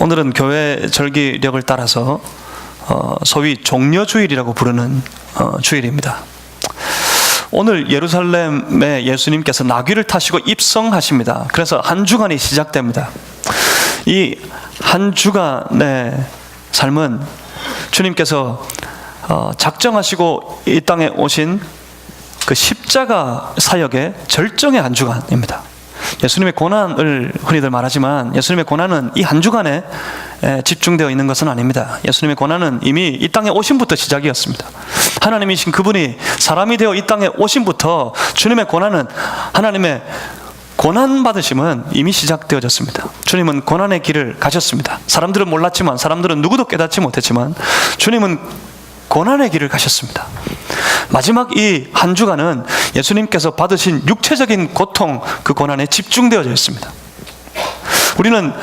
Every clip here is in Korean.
오늘은 교회 절기력을 따라서 소위 종려주일이라고 부르는 주일입니다. 오늘 예루살렘에 예수님께서 나귀를 타시고 입성하십니다. 그래서 한 주간이 시작됩니다. 이 한 주간의 삶은 주님께서 작정하시고 이 땅에 오신 그 십자가 사역의 절정의 한 주간입니다. 예수님의 고난을 흔히들 말하지만 예수님의 고난은 이 한 주간에 집중되어 있는 것은 아닙니다. 예수님의 고난은 이미 이 땅에 오심부터 시작이었습니다. 하나님이신 그분이 사람이 되어 이 땅에 오심부터 주님의 고난은, 하나님의 고난받으심은 이미 시작되어졌습니다. 주님은 고난의 길을 가셨습니다. 사람들은 몰랐지만, 사람들은 누구도 깨닫지 못했지만 주님은 고난의 길을 가셨습니다. 마지막 이 한 주간은 예수님께서 받으신 육체적인 고통, 그 고난에 집중되어져 있습니다. 우리는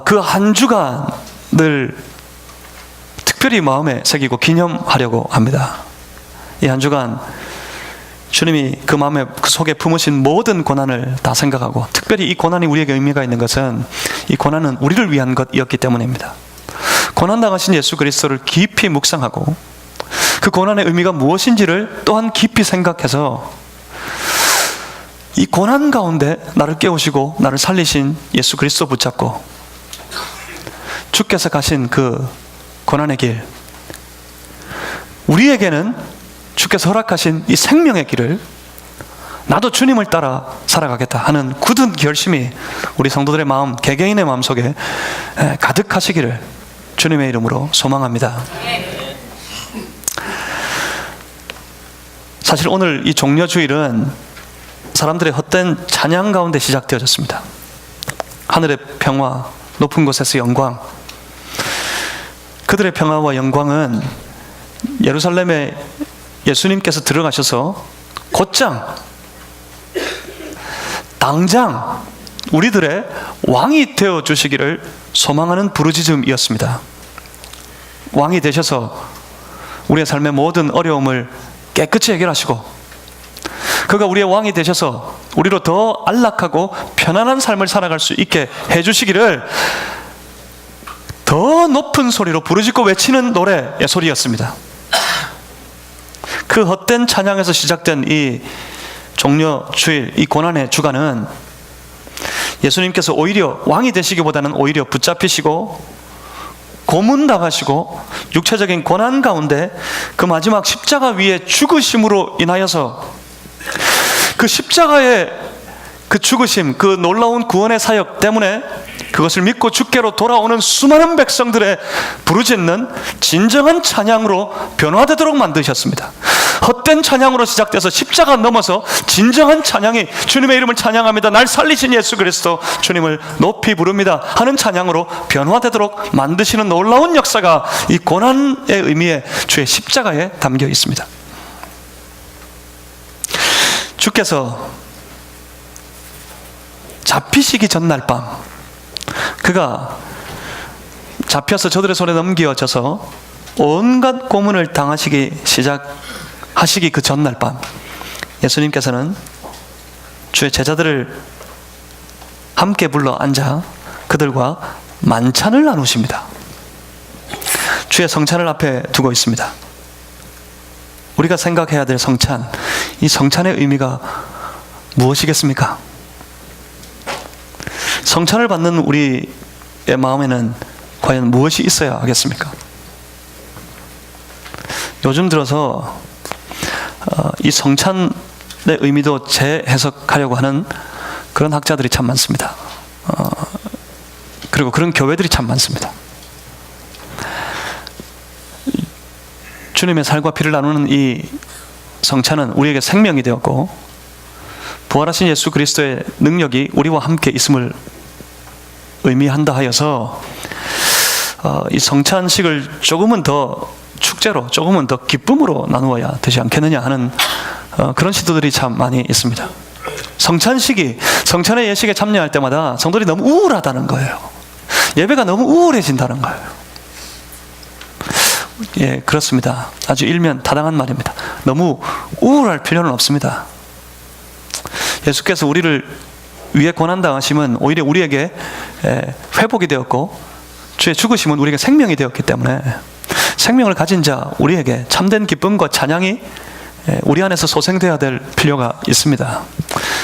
그 한 주간을 특별히 마음에 새기고 기념하려고 합니다. 이 한 주간 주님이 그 마음에 그 속에 품으신 모든 고난을 다 생각하고, 특별히 이 고난이 우리에게 의미가 있는 것은 이 고난은 우리를 위한 것이었기 때문입니다. 고난당하신 예수 그리스도를 깊이 묵상하고 그 고난의 의미가 무엇인지를 또한 깊이 생각해서 이 고난 가운데 나를 깨우시고 나를 살리신 예수 그리스도 붙잡고 주께서 가신 그 고난의 길, 우리에게는 주께서 허락하신 이 생명의 길을 나도 주님을 따라 살아가겠다 하는 굳은 결심이 우리 성도들의 마음, 개개인의 마음 속에 가득하시기를 주님의 이름으로 소망합니다. 사실 오늘 이 종려주일은 사람들의 헛된 찬양 가운데 시작되어졌습니다. 하늘의 평화, 높은 곳에서 영광. 그들의 평화와 영광은 예루살렘에 예수님께서 들어가셔서 곧장, 당장 우리들의 왕이 되어 주시기를 소망하는 부르짖음이었습니다. 왕이 되셔서 우리의 삶의 모든 어려움을 깨끗이 해결하시고, 그가 우리의 왕이 되셔서 우리로 더 안락하고 편안한 삶을 살아갈 수 있게 해주시기를 더 높은 소리로 부르짖고 외치는 노래의 소리였습니다. 그 헛된 찬양에서 시작된 이 종려주일, 이 고난의 주간은 예수님께서 오히려 왕이 되시기보다는 오히려 붙잡히시고 고문당하시고 육체적인 고난 가운데 그 마지막 십자가 위에 죽으심으로 인하여서 그 십자가의 그 죽으심, 그 놀라운 구원의 사역 때문에 그것을 믿고 주께로 돌아오는 수많은 백성들의 부르짖는 진정한 찬양으로 변화되도록 만드셨습니다. 헛된 찬양으로 시작돼서 십자가 넘어서 진정한 찬양이 주님의 이름을 찬양합니다, 날 살리신 예수 그리스도 주님을 높이 부릅니다 하는 찬양으로 변화되도록 만드시는 놀라운 역사가 이 고난의 의미의 주의 십자가에 담겨 있습니다. 주께서 잡히시기 전날 밤, 그가 잡혀서 저들의 손에 넘겨져서 온갖 고문을 당하시기 시작하시기 그 전날 밤, 예수님께서는 주의 제자들을 함께 불러 앉아 그들과 만찬을 나누십니다. 주의 성찬을 앞에 두고 있습니다. 우리가 생각해야 될 성찬, 이 성찬의 의미가 무엇이겠습니까? 성찬을 받는 우리의 마음에는 과연 무엇이 있어야 하겠습니까? 요즘 들어서 이 성찬의 의미도 재해석하려고 하는 그런 학자들이 참 많습니다. 그리고 그런 교회들이 참 많습니다. 주님의 살과 피를 나누는 이 성찬은 우리에게 생명이 되었고, 부활하신 예수 그리스도의 능력이 우리와 함께 있음을 의미한다 하여서 이 성찬식을 조금은 더 축제로, 조금은 더 기쁨으로 나누어야 되지 않겠느냐 하는 그런 시도들이 참 많이 있습니다. 성찬의 예식에 참여할 때마다 성도들이 너무 우울하다는 거예요. 예배가 너무 우울해진다는 거예요. 예, 그렇습니다. 아주 일면 타당한 말입니다. 너무 우울할 필요는 없습니다. 예수께서 우리를 위해 고난당하심은 오히려 우리에게 회복이 되었고 주의 죽으심은 우리에게 생명이 되었기 때문에 생명을 가진 자 우리에게 참된 기쁨과 찬양이 우리 안에서 소생되어야 될 필요가 있습니다.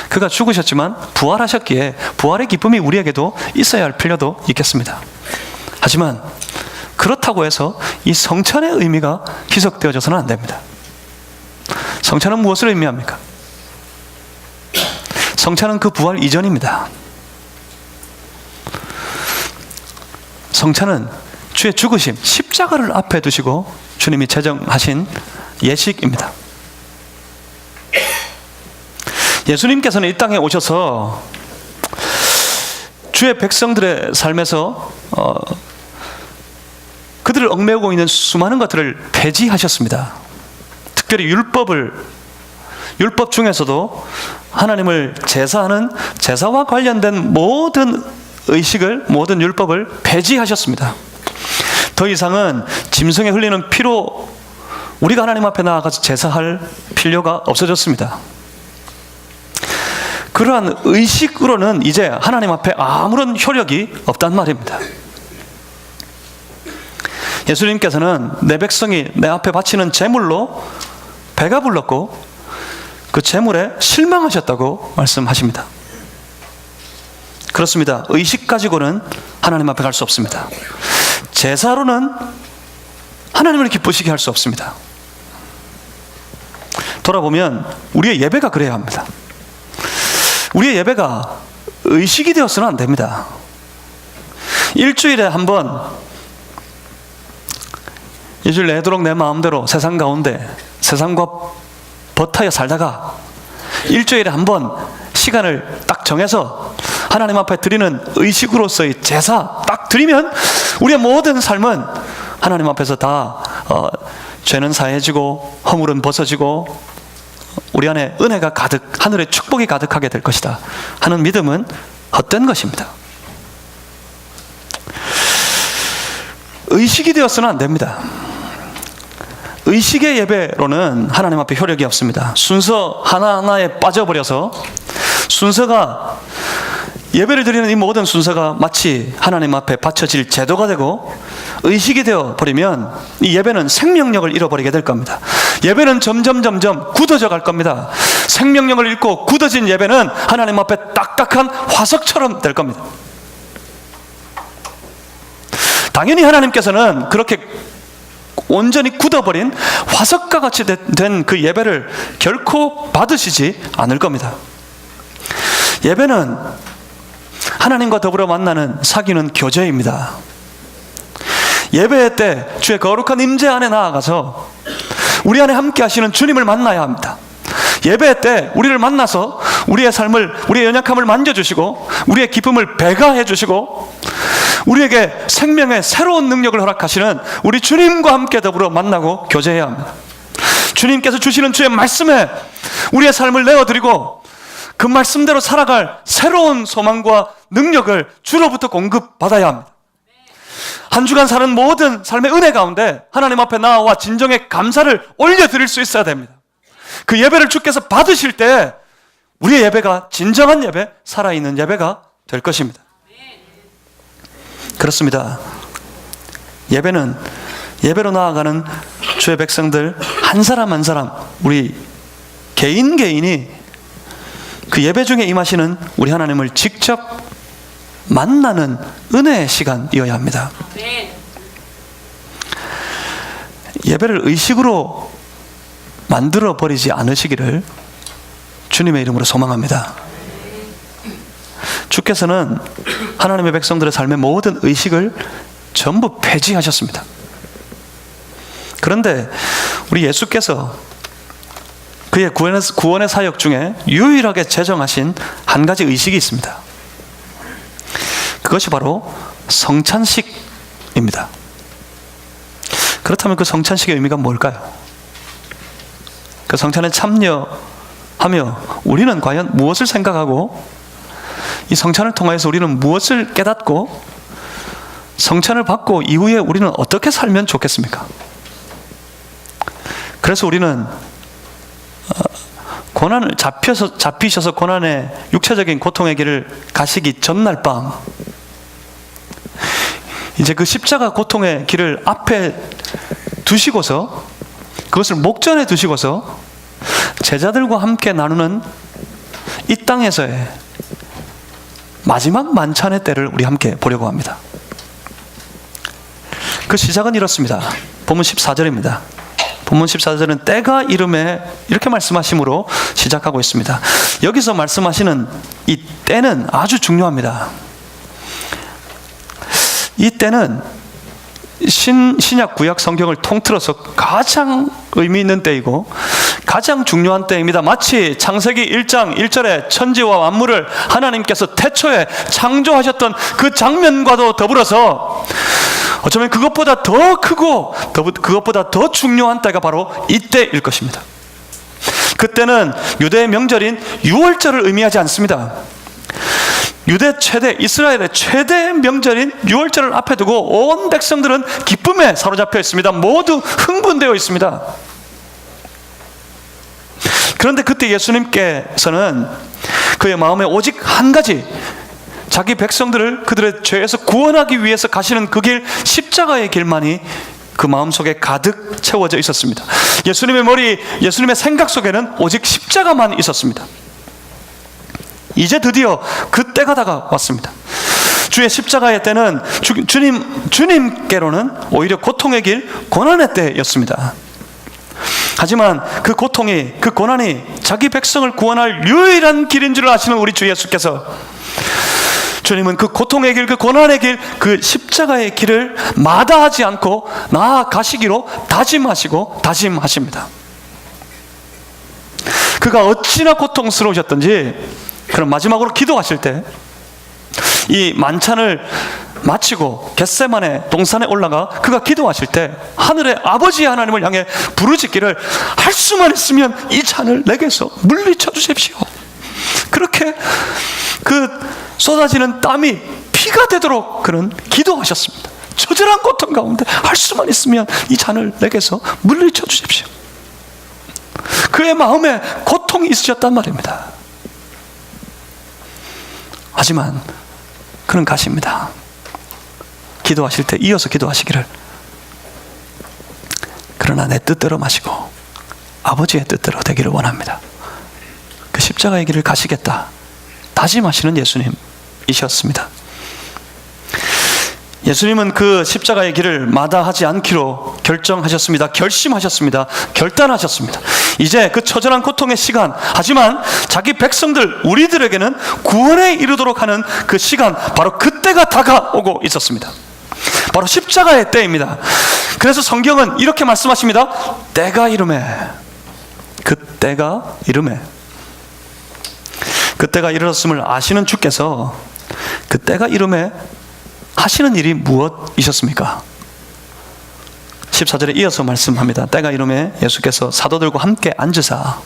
그가 죽으셨지만 부활하셨기에 부활의 기쁨이 우리에게도 있어야 할 필요도 있겠습니다. 하지만 그렇다고 해서 이 성찬의 의미가 희석되어져서는 안 됩니다. 성찬은 무엇을 의미합니까? 성찬은 그 부활 이전입니다. 성찬은 주의 죽으심, 십자가를 앞에 두시고 주님이 제정하신 예식입니다. 예수님께서는 이 땅에 오셔서 주의 백성들의 삶에서 그들을 얽매우고 있는 수많은 것들을 폐지하셨습니다. 특별히 율법 중에서도 하나님을 제사하는 제사와 관련된 모든 의식을, 모든 율법을 폐지하셨습니다. 더 이상은 짐승에 흘리는 피로 우리가 하나님 앞에 나아가서 제사할 필요가 없어졌습니다. 그러한 의식으로는 이제 하나님 앞에 아무런 효력이 없단 말입니다. 예수님께서는 내 백성이 내 앞에 바치는 제물로 배가 불렀고 그 제물에 실망하셨다고 말씀하십니다. 그렇습니다. 의식 가지고는 하나님 앞에 갈 수 없습니다. 제사로는 하나님을 기쁘시게 할 수 없습니다. 돌아보면 우리의 예배가 그래야 합니다. 우리의 예배가 의식이 되어서는 안 됩니다. 일주일에 한 번, 일주일 내도록 내 마음대로 세상 가운데 세상과 버타여 살다가 일주일에 한 번 시간을 딱 정해서 하나님 앞에 드리는 의식으로서의 제사 딱 드리면 우리의 모든 삶은 하나님 앞에서 다 죄는 사해지고 허물은 벗어지고 우리 안에 은혜가 가득, 하늘의 축복이 가득하게 될 것이다 하는 믿음은 헛된 것입니다. 의식이 되어서는 안 됩니다. 의식의 예배로는 하나님 앞에 효력이 없습니다. 순서 하나하나에 빠져버려서 순서가, 예배를 드리는 이 모든 순서가 마치 하나님 앞에 바쳐질 제도가 되고 의식이 되어버리면 이 예배는 생명력을 잃어버리게 될 겁니다. 예배는 점점 굳어져 갈 겁니다. 생명력을 잃고 굳어진 예배는 하나님 앞에 딱딱한 화석처럼 될 겁니다. 당연히 하나님께서는 그렇게 온전히 굳어버린 화석과 같이 된 그 예배를 결코 받으시지 않을 겁니다. 예배는 하나님과 더불어 만나는 사귀는 교제입니다. 예배 때 주의 거룩한 임재 안에 나아가서 우리 안에 함께 하시는 주님을 만나야 합니다. 예배 때 우리를 만나서 우리의 삶을, 우리의 연약함을 만져주시고 우리의 기쁨을 배가해 주시고 우리에게 생명의 새로운 능력을 허락하시는 우리 주님과 함께 더불어 만나고 교제해야 합니다. 주님께서 주시는 주의 말씀에 우리의 삶을 내어드리고 그 말씀대로 살아갈 새로운 소망과 능력을 주로부터 공급받아야 합니다. 한 주간 사는 모든 삶의 은혜 가운데 하나님 앞에 나와 진정의 감사를 올려드릴 수 있어야 됩니다. 그 예배를 주께서 받으실 때 우리의 예배가 진정한 예배, 살아있는 예배가 될 것입니다. 그렇습니다. 예배는, 예배로 나아가는 주의 백성들 한 사람 한 사람, 우리 개인이 그 예배 중에 임하시는 우리 하나님을 직접 만나는 은혜의 시간이어야 합니다. 예배를 의식으로 만들어 버리지 않으시기를 주님의 이름으로 소망합니다. 주께서는 하나님의 백성들의 삶의 모든 의식을 전부 폐지하셨습니다. 그런데 우리 예수께서 그의 구원의 사역 중에 유일하게 제정하신 한 가지 의식이 있습니다. 그것이 바로 성찬식입니다. 그렇다면 그 성찬식의 의미가 뭘까요? 그 성찬에 참여하며 우리는 과연 무엇을 생각하고 이 성찬을 통해서 우리는 무엇을 깨닫고 성찬을 받고 이후에 우리는 어떻게 살면 좋겠습니까? 그래서 우리는 고난을 잡히셔서 고난의 육체적인 고통의 길을 가시기 전날 밤 이제 그 십자가 고통의 길을 앞에 두시고서, 그것을 목전에 두시고서 제자들과 함께 나누는 이 땅에서의 마지막 만찬의 때를 우리 함께 보려고 합니다. 그 시작은 이렇습니다. 본문 14절입니다. 본문 14절은 때가 이름에 이렇게 말씀하심으로 시작하고 있습니다. 여기서 말씀하시는 이 때는 아주 중요합니다. 이 때는 신약 구약 성경을 통틀어서 가장 의미 있는 때이고 가장 중요한 때입니다. 마치 창세기 1장 1절에 천지와 만물을 하나님께서 태초에 창조하셨던 그 장면과도 더불어서 어쩌면 그것보다 더 크고 그것보다 더 중요한 때가 바로 이때일 것입니다. 그때는 유대의 명절인 유월절을 의미하지 않습니다. 이스라엘의 최대 명절인 유월절을 앞에 두고 온 백성들은 기쁨에 사로잡혀 있습니다. 모두 흥분되어 있습니다. 그런데 그때 예수님께서는 그의 마음에 오직 한 가지, 자기 백성들을 그들의 죄에서 구원하기 위해서 가시는 그 길, 십자가의 길만이 그 마음속에 가득 채워져 있었습니다. 예수님의 생각 속에는 오직 십자가만 있었습니다. 이제 드디어 그 때가 다가왔습니다. 주의 십자가의 때는 주님께로는 오히려 고통의 길, 고난의 때였습니다. 하지만 그 고난이 자기 백성을 구원할 유일한 길인 줄 아시는 우리 주 예수께서, 주님은 그 고통의 길, 그 고난의 길, 그 십자가의 길을 마다하지 않고 나아가시기로 다짐하십니다. 그가 어찌나 고통스러우셨던지, 그럼 마지막으로 기도하실 때 이 만찬을 마치고 겟세마네 동산에 올라가 그가 기도하실 때 하늘의 아버지 하나님을 향해 부르짖기를, 할 수만 있으면 이 잔을 내게서 물리쳐 주십시오. 그렇게 그 쏟아지는 땀이 피가 되도록 그는 기도하셨습니다. 처절한 고통 가운데 할 수만 있으면 이 잔을 내게서 물리쳐 주십시오. 그의 마음에 고통이 있으셨단 말입니다. 하지만 그는 가십니다. 기도하실 때 이어서 기도하시기를, 그러나 내 뜻대로 마시고 아버지의 뜻대로 되기를 원합니다. 그 십자가의 길을 가시겠다 다짐하시는 예수님이셨습니다. 예수님은 그 십자가의 길을 마다하지 않기로 결심하셨습니다. 결단하셨습니다. 이제 그 처절한 고통의 시간, 하지만 자기 백성들, 우리들에게는 구원에 이르도록 하는 그 시간, 바로 그때가 다가오고 있었습니다. 바로 십자가의 때입니다. 그래서 성경은 이렇게 말씀하십니다. 때가 이르매. 그때가 이르렀음을 아시는 주께서 그때가 이르매 하시는 일이 무엇이셨습니까? 14절에 이어서 말씀합니다. 때가 이르매 예수께서 사도들과 함께 앉으사,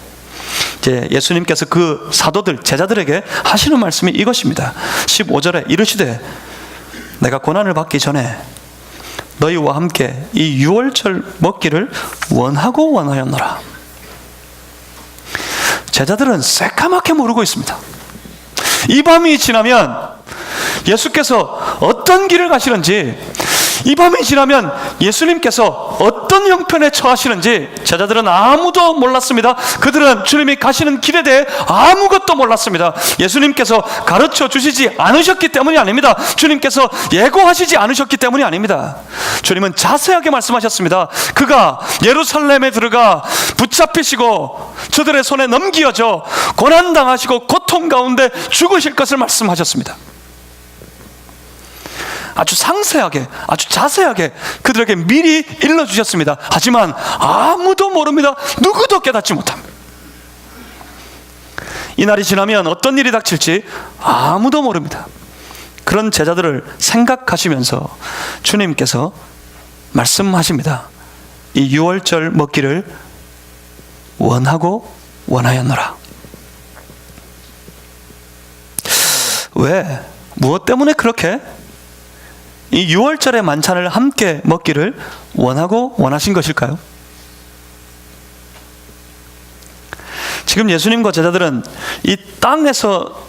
이제 예수님께서 그 사도들, 제자들에게 하시는 말씀이 이것입니다. 15절에 이르시되 내가 고난을 받기 전에 너희와 함께 이 유월절 먹기를 원하였노라. 제자들은 새까맣게 모르고 있습니다. 이 밤이 지나면 예수께서 어떤 길을 가시는지, 이 밤이 지나면 예수님께서 어떤 형편에 처하시는지 제자들은 아무도 몰랐습니다. 그들은 주님이 가시는 길에 대해 아무것도 몰랐습니다. 예수님께서 가르쳐 주시지 않으셨기 때문이 아닙니다. 주님께서 예고하시지 않으셨기 때문이 아닙니다. 주님은 자세하게 말씀하셨습니다. 그가 예루살렘에 들어가 붙잡히시고 저들의 손에 넘겨져 고난당하시고 고통 가운데 죽으실 것을 말씀하셨습니다. 아주 상세하게, 아주 자세하게 그들에게 미리 일러주셨습니다. 하지만 아무도 모릅니다. 누구도 깨닫지 못합니다. 이 날이 지나면 어떤 일이 닥칠지 아무도 모릅니다. 그런 제자들을 생각하시면서 주님께서 말씀하십니다. 이 유월절 먹기를 원하였노라. 왜? 무엇 때문에 그렇게 이 유월절의 만찬을 함께 먹기를 원하신 것일까요? 지금 예수님과 제자들은 이 땅에서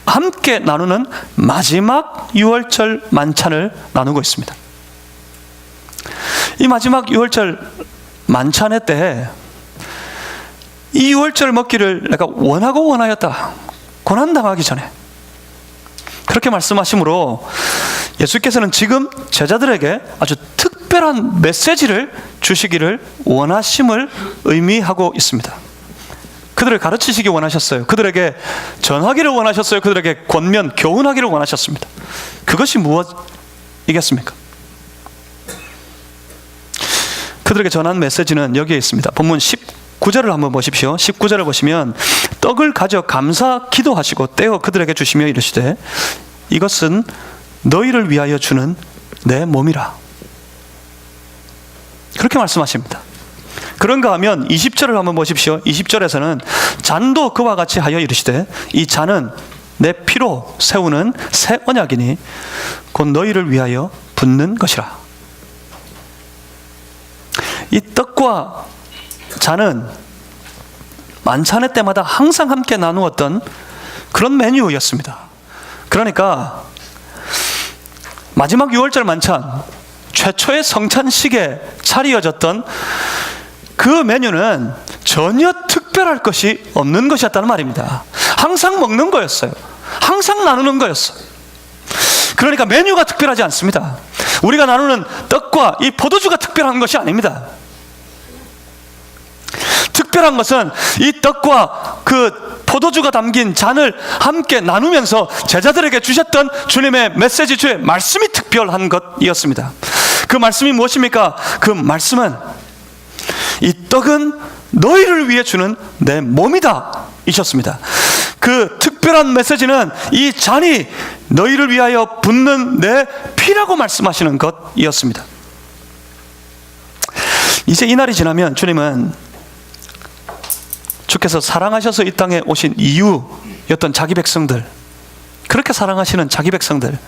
함께 나누는 마지막 유월절 만찬을 나누고 있습니다. 이 마지막 유월절 만찬회 때 이 유월절 먹기를 내가 원하고 원하였다, 고난당하기 전에, 그렇게 말씀하시므로 예수께서는 지금 제자들에게 아주 특별한 메시지를 주시기를 원하심을 의미하고 있습니다. 그들을 가르치시기 원하셨어요. 그들에게 전하기를 원하셨어요. 그들에게 권면, 교훈하기를 원하셨습니다. 그것이 무엇이겠습니까? 그들에게 전한 메시지는 여기에 있습니다. 본문 19절을 한번 보십시오. 19절을 보시면 떡을 가져 감사 기도하시고 떼어 그들에게 주시며 이르시되 이것은 너희를 위하여 주는 내 몸이라. 그렇게 말씀하십니다. 그런가 하면 20절을 한번 보십시오. 20절에서는 잔도 그와 같이 하여 이르시되 이 잔은 내 피로 세우는 새 언약이니 곧 너희를 위하여 붓는 것이라. 이 떡과 잔은 만찬회 때마다 항상 함께 나누었던 그런 메뉴였습니다. 그러니까 마지막 유월절 만찬, 최초의 성찬식에 차려졌던 그 메뉴는 전혀 특별할 것이 없는 것이었다는 말입니다. 항상 먹는 거였어요. 항상 나누는 거였어요. 그러니까 메뉴가 특별하지 않습니다. 우리가 나누는 떡과 이 포도주가 특별한 것이 아닙니다. 특별한 것은 이 떡과 그 포도주가 담긴 잔을 함께 나누면서 제자들에게 주셨던 주님의 메시지, 주의 말씀이 특별한 것이었습니다. 그 말씀이 무엇입니까? 그 말씀은 이 떡은 너희를 위해 주는 내 몸이다 이셨습니다. 그 특별한 메시지는 이 잔이 너희를 위하여 붓는 내 피라고 말씀하시는 것이었습니다. 이제 이날이 지나면 주님은 주께서 사랑하셔서 이 땅에 오신 이유였던 자기 백성들, 그렇게 사랑하시는 자기 백성들,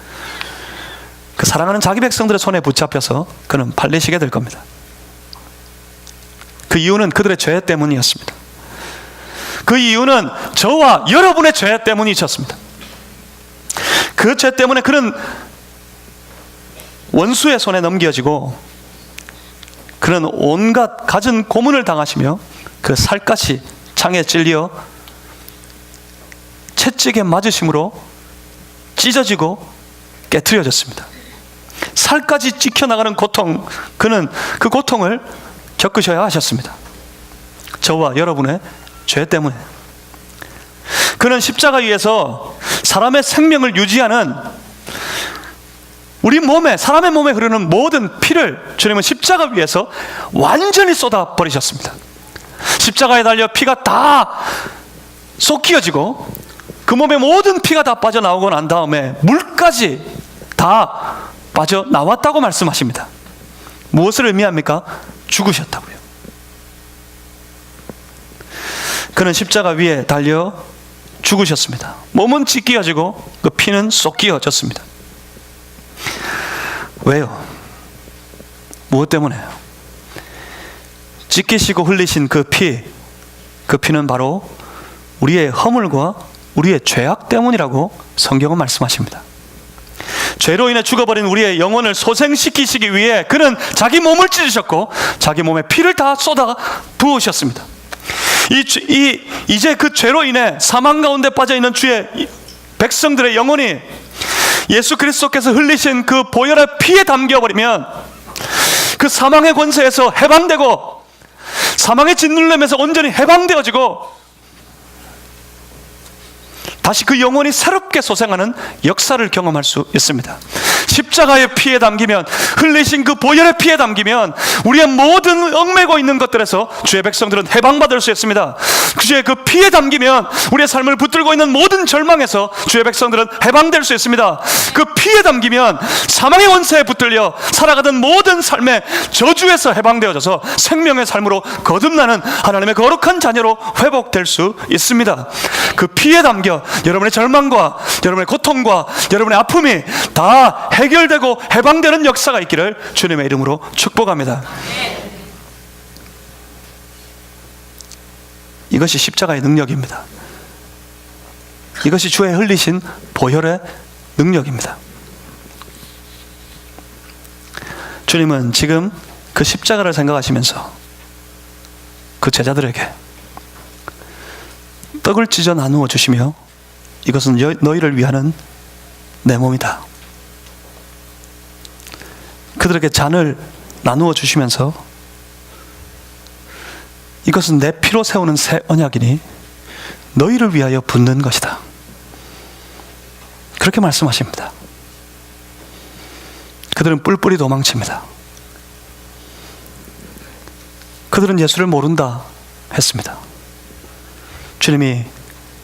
그 사랑하는 자기 백성들의 손에 붙잡혀서 그는 팔리시게 될 겁니다. 그 이유는 그들의 죄 때문이었습니다. 그 이유는 저와 여러분의 죄 때문이 있었습니다. 그 죄 때문에 그는 원수의 손에 넘겨지고 그는 온갖 갖은 고문을 당하시며 그 살갗이 창에 찔려 채찍에 맞으심으로 찢어지고 깨트려졌습니다. 살까지 찍혀나가는 고통, 그는 그 고통을 겪으셔야 하셨습니다. 저와 여러분의 죄 때문에. 그는 십자가 위에서 사람의 생명을 유지하는 우리 몸에, 사람의 몸에 흐르는 모든 피를 주님은 십자가 위에서 완전히 쏟아버리셨습니다. 십자가에 달려 피가 다 쏟겨지고 그 몸의 모든 피가 다 빠져나오고 난 다음에 물까지 다 빠져나왔다고 말씀하십니다. 무엇을 의미합니까? 죽으셨다고요. 그는 십자가 위에 달려 죽으셨습니다. 몸은 찢겨지고 그 피는 쏟겨졌습니다. 왜요? 무엇 때문에요? 찢기시고 흘리신 그 피는 바로 우리의 허물과 우리의 죄악 때문이라고 성경은 말씀하십니다. 죄로 인해 죽어버린 우리의 영혼을 소생시키시기 위해 그는 자기 몸을 찢으셨고 자기 몸에 피를 다 쏟아 부으셨습니다. 이제 그 죄로 인해 사망 가운데 빠져있는 주의 백성들의 영혼이 예수 그리스도께서 흘리신 그 보혈의 피에 담겨버리면 그 사망의 권세에서 해방되고 사망의 짓눌림에서 온전히 해방되어지고 다시 그 영혼이 새롭게 소생하는 역사를 경험할 수 있습니다. 십자가의 피에 담기면, 흘리신 그 보혈의 피에 담기면 우리의 모든 얽매고 있는 것들에서 주의 백성들은 해방받을 수 있습니다. 주의 그 피에 담기면 우리의 삶을 붙들고 있는 모든 절망에서 주의 백성들은 해방될 수 있습니다. 그 피에 담기면 사망의 원세에 붙들려 살아가던 모든 삶의 저주에서 해방되어져서 생명의 삶으로 거듭나는 하나님의 거룩한 자녀로 회복될 수 있습니다. 그 피에 담겨 여러분의 절망과 여러분의 고통과 여러분의 아픔이 다 해결되고 해방되는 역사가 있기를 주님의 이름으로 축복합니다. 이것이 십자가의 능력입니다. 이것이 주의 흘리신 보혈의 능력입니다. 주님은 지금 그 십자가를 생각하시면서 그 제자들에게 떡을 찢어 나누어 주시며 이것은 너희를 위하는 내 몸이다. 그들에게 잔을 나누어 주시면서 이것은 내 피로 세우는 새 언약이니 너희를 위하여 붓는 것이다. 그렇게 말씀하십니다. 그들은 뿔뿔이 도망칩니다. 그들은 예수를 모른다 했습니다. 주님이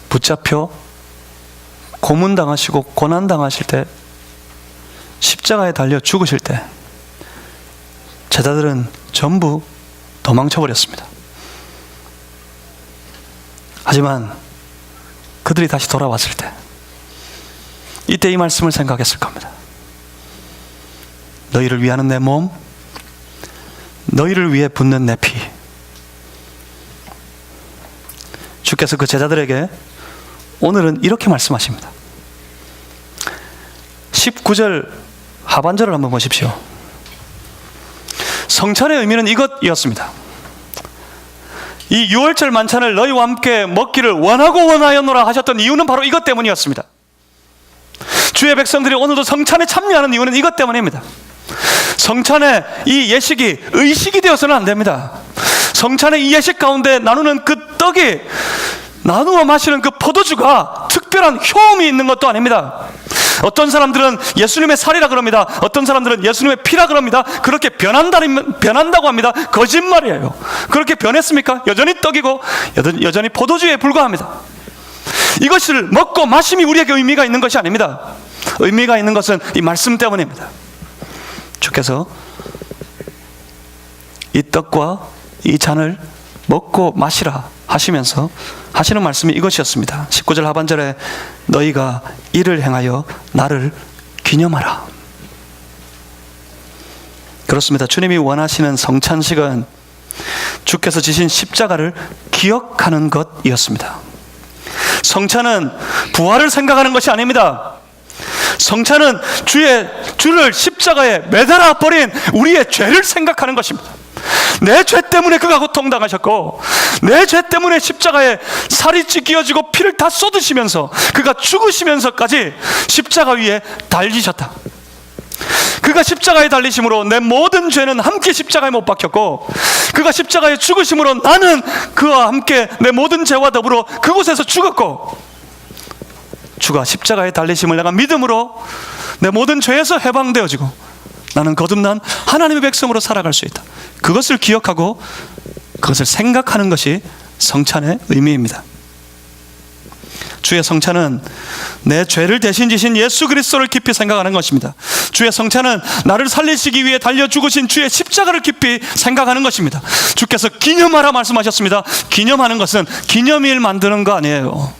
붙잡혀 고문당하시고 고난당하실 때, 십자가에 달려 죽으실 때 제자들은 전부 도망쳐버렸습니다. 하지만 그들이 다시 돌아왔을 때 이때 이 말씀을 생각했을 겁니다. 너희를 위하는 내 몸, 너희를 위해 붓는 내 피. 주께서 그 제자들에게 오늘은 이렇게 말씀하십니다. 19절 하반절을 한번 보십시오. 성찬의 의미는 이것이었습니다. 이 6월절 만찬을 너희와 함께 먹기를 원하고 원하였노라 하셨던 이유는 바로 이것 때문이었습니다. 주의 백성들이 오늘도 성찬에 참여하는 이유는 이것 때문입니다. 성찬의 이 예식이 의식이 되어서는 안 됩니다. 성찬의 이 예식 가운데 나누는 그 떡이, 나누어 마시는 그 포도주가 특별한 효험이 있는 것도 아닙니다. 어떤 사람들은 예수님의 살이라 그럽니다. 어떤 사람들은 예수님의 피라 그럽니다. 그렇게 변한다고 합니다. 거짓말이에요. 그렇게 변했습니까? 여전히 떡이고 여전히 포도주에 불과합니다. 이것을 먹고 마심이 우리에게 의미가 있는 것이 아닙니다. 의미가 있는 것은 이 말씀 때문입니다. 주께서 이 떡과 이 잔을 먹고 마시라 하시면서 하시는 말씀이 이것이었습니다. 19절 하반절에 너희가 이를 행하여 나를 기념하라. 그렇습니다. 주님이 원하시는 성찬식은 주께서 지신 십자가를 기억하는 것이었습니다. 성찬은 부활을 생각하는 것이 아닙니다. 성찬은 주를 십자가에 매달아 버린 우리의 죄를 생각하는 것입니다. 내 죄 때문에 그가 고통당하셨고, 내 죄 때문에 십자가에 살이 찢겨지고 피를 다 쏟으시면서 그가 죽으시면서까지 십자가 위에 달리셨다. 그가 십자가에 달리심으로 내 모든 죄는 함께 십자가에 못 박혔고, 그가 십자가에 죽으심으로 나는 그와 함께 내 모든 죄와 더불어 그곳에서 죽었고, 주가 십자가에 달리심을 내가 믿음으로 내 모든 죄에서 해방되어지고 나는 거듭난 하나님의 백성으로 살아갈 수 있다. 그것을 기억하고 그것을 생각하는 것이 성찬의 의미입니다. 주의 성찬은 내 죄를 대신 지신 예수 그리스도를 깊이 생각하는 것입니다. 주의 성찬은 나를 살리시기 위해 달려 죽으신 주의 십자가를 깊이 생각하는 것입니다. 주께서 기념하라 말씀하셨습니다. 기념하는 것은 기념일 만드는 거 아니에요.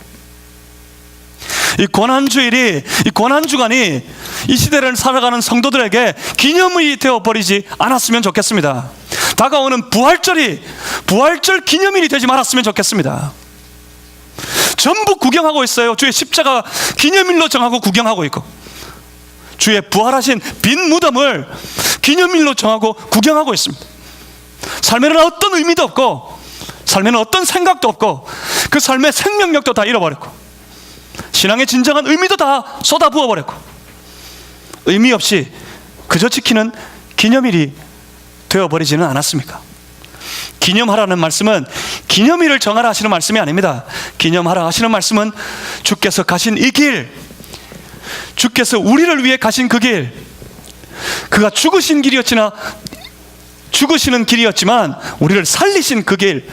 이 고난주일이, 이 고난주간이 이 시대를 살아가는 성도들에게 기념이 되어버리지 않았으면 좋겠습니다. 다가오는 부활절 기념일이 되지 말았으면 좋겠습니다. 전부 구경하고 있어요. 주의 십자가 기념일로 정하고 구경하고 있고, 주의 부활하신 빈 무덤을 기념일로 정하고 구경하고 있습니다. 삶에는 어떤 의미도 없고, 삶에는 어떤 생각도 없고, 그 삶의 생명력도 다 잃어버렸고, 신앙의 진정한 의미도 다 쏟아부어버렸고, 의미 없이 그저 지키는 기념일이 되어버리지는 않았습니까? 기념하라는 말씀은 기념일을 정하라 하시는 말씀이 아닙니다. 기념하라 하시는 말씀은 주께서 가신 이 길, 주께서 우리를 위해 가신 그 길, 그가 죽으신 길이었지만 죽으시는 길이었지만 우리를 살리신 그 길,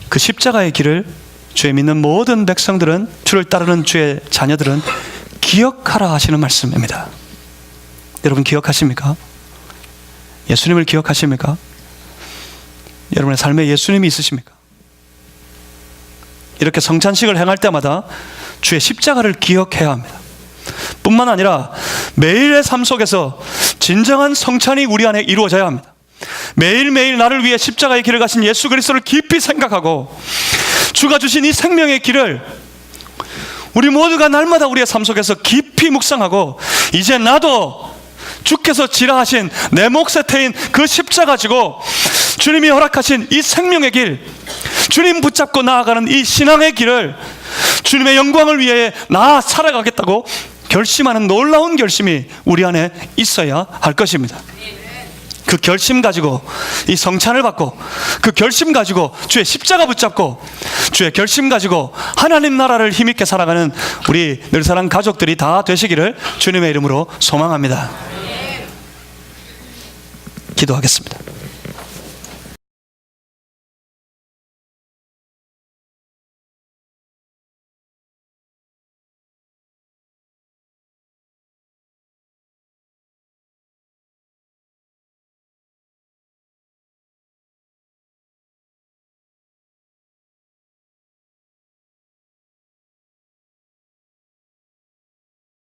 그 십자가의 길을 주의 믿는 모든 백성들은, 주를 따르는 주의 자녀들은 기억하라 하시는 말씀입니다. 여러분 기억하십니까? 예수님을 기억하십니까? 여러분의 삶에 예수님이 있으십니까? 이렇게 성찬식을 행할 때마다 주의 십자가를 기억해야 합니다. 뿐만 아니라 매일의 삶 속에서 진정한 성찬이 우리 안에 이루어져야 합니다. 매일매일 나를 위해 십자가의 길을 가신 예수 그리스도를 깊이 생각하고 주가 주신 이 생명의 길을 우리 모두가 날마다 우리의 삶 속에서 깊이 묵상하고, 이제 나도 주께서 지라하신 내 몫에 태인 그 십자가 가지고 주님이 허락하신 이 생명의 길, 주님 붙잡고 나아가는 이 신앙의 길을 주님의 영광을 위해 나 살아가겠다고 결심하는 놀라운 결심이 우리 안에 있어야 할 것입니다. 그 결심 가지고 이 성찬을 받고, 그 결심 가지고 주의 십자가 붙잡고, 주의 결심 가지고 하나님 나라를 힘있게 살아가는 우리 늘사랑 가족들이 다 되시기를 주님의 이름으로 소망합니다. 기도하겠습니다.